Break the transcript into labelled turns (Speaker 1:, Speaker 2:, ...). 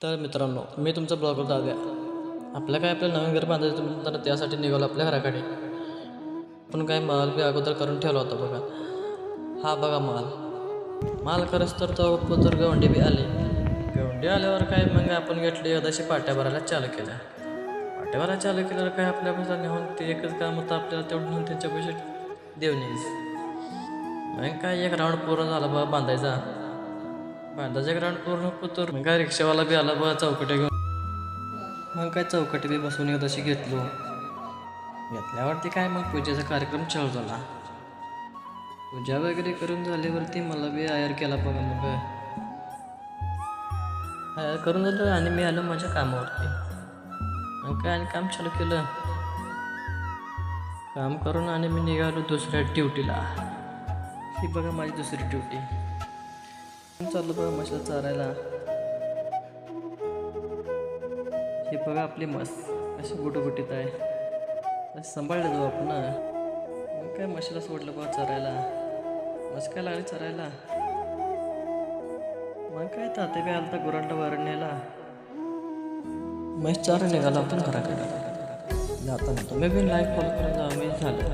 Speaker 1: तर मित्रांनो, मी तुमचा ब्लॉगर दाद्या. आपलं नवीन घर बांधायचं तर त्यासाठी निघालो आपल्या घराकडे. पण काय माल बी अगोदर करून ठेवला होता बघा. हा बघा माल करस तर तो पुत्र गवंडी बी आले. गवंडी आल्यावर काय मग आपण घेतली एखादाशी पाट्या भरायला चालू केल्या. पाट्या भरायला चालू केल्यावर काय आपल्या पैसा नेऊन ते एकच काम होतं आपल्याला तेवढं नेऊन त्यांच्या पैसे देऊनीच. मग काय एक राऊंड पूर्ण झाला बघा बांधायचा ग्राउंड पूर्ण पुतूर. मग काय रिक्षावाला बी आला बघा चौकटी घेऊन. मग काय चौकटी बी बसून एकदाशी घेतल्यावरती काय मग पूजेचा कार्यक्रम चालू झाला. पूजा वगैरे करून झाल्यावरती मला बी आयर केला बघा. मग आयर करून झालं आणि मी आलो माझ्या कामावरती. मग काय आणि काम चालू केलं. काम करून आणि मी निघालो दुसऱ्या ड्युटीला. ही बघा माझी दुसरी ड्युटी. चाललं बघा म्हशीला चारायला. हे बघा आपली म्हस अशी गुटगुटीत आहे. असं सांभाळलं जाऊ आपण. मग काय म्हशीला सोडलं बघा चरायला. म्हस काय लागली चरायला. मग काय तात्या बी आला तर गुरांना वरण न्यायला. म्हैस चारा निघाला आपण घराकडे. जाताना तुम्ही बी लाईक फॉलो करून जा. मी झालं.